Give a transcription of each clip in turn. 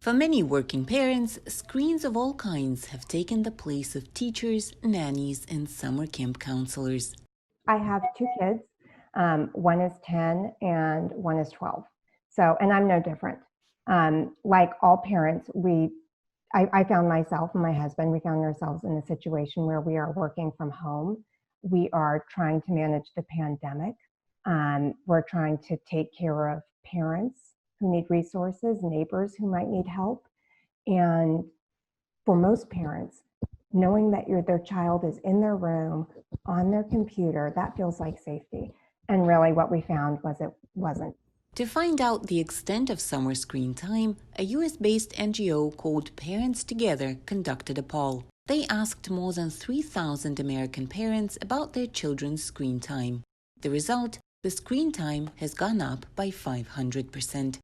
For many working parents, screens of all kinds have taken the place of teachers, nannies, and summer camp counselors. I have two kids. One is 10 and one is 12. And I'm no different. Like all parents, I found myself and my husband, we found ourselves in a situation where we are working from home. We are trying to manage the pandemic. We're trying to take care of parents who need resources, neighbors who might need help. And for most parents, knowing that their child is in their room, on their computer, that feels like safety. And really what we found was it wasn't. To find out the extent of summer screen time, a US-based NGO called Parents Together conducted a poll. They asked more than 3,000 American parents about their children's screen time. The result, the screen time has gone up by 500%.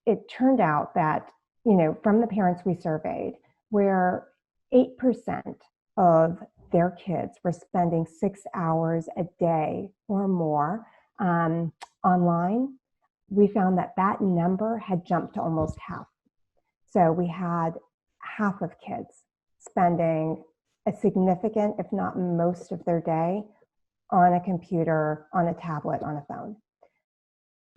It turned out that, from the parents we surveyed, where 8% of their kids were spending 6 hours a day or more online, we found that number had jumped to almost half. So we had half of kids spending a significant, if not most of their day on a computer, on a tablet, on a phone.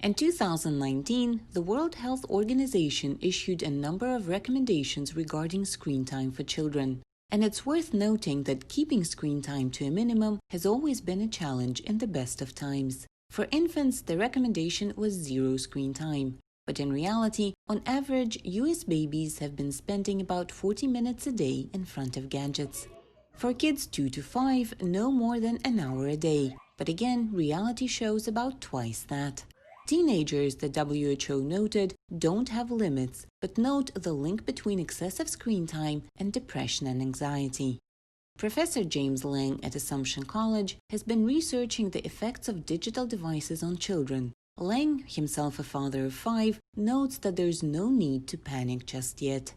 In 2019, the World Health Organization issued a number of recommendations regarding screen time for children. And it's worth noting that keeping screen time to a minimum has always been a challenge in the best of times. For infants, the recommendation was 0 screen time. But in reality, on average, US babies have been spending about 40 minutes a day in front of gadgets. For kids 2 to 5, no more than an hour a day. But again, reality shows about twice that. Teenagers, the WHO noted, don't have limits, but note the link between excessive screen time and depression and anxiety. Professor James Lang at Assumption College has been researching the effects of digital devices on children. Lang, himself a father of 5, notes that there's no need to panic just yet.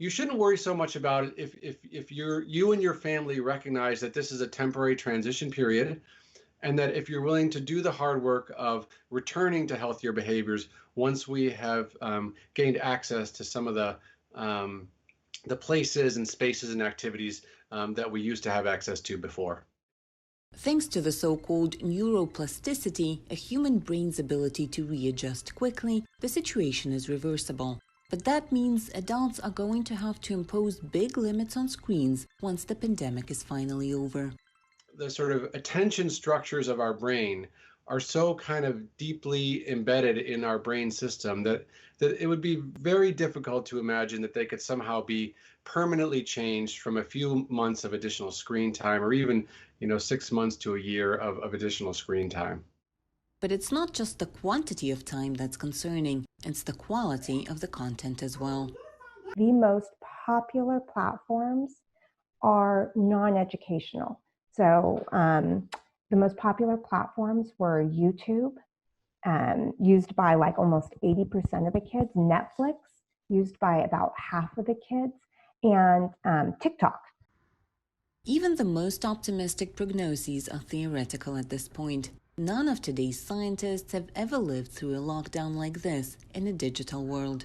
You shouldn't worry so much about it if you and your family recognize that this is a temporary transition period, and that if you're willing to do the hard work of returning to healthier behaviors once we have gained access to some of the places and spaces and activities that we used to have access to before. Thanks to the so-called neuroplasticity, a human brain's ability to readjust quickly, the situation is reversible. But that means adults are going to have to impose big limits on screens once the pandemic is finally over. The sort of attention structures of our brain are so kind of deeply embedded in our brain system that it would be very difficult to imagine that they could somehow be permanently changed from a few months of additional screen time, or even 6 months to a year of additional screen time. But it's not just the quantity of time that's concerning, it's the quality of the content as well. The most popular platforms are non-educational. So the most popular platforms were YouTube, used by like almost 80% of the kids, Netflix, used by about half of the kids, and TikTok. Even the most optimistic prognoses are theoretical at this point. None of today's scientists have ever lived through a lockdown like this in a digital world.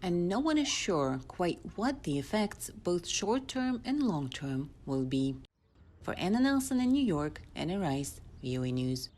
And no one is sure quite what the effects, both short-term and long-term, will be. For Anna Nelson in New York, Anna Rice, VOA News.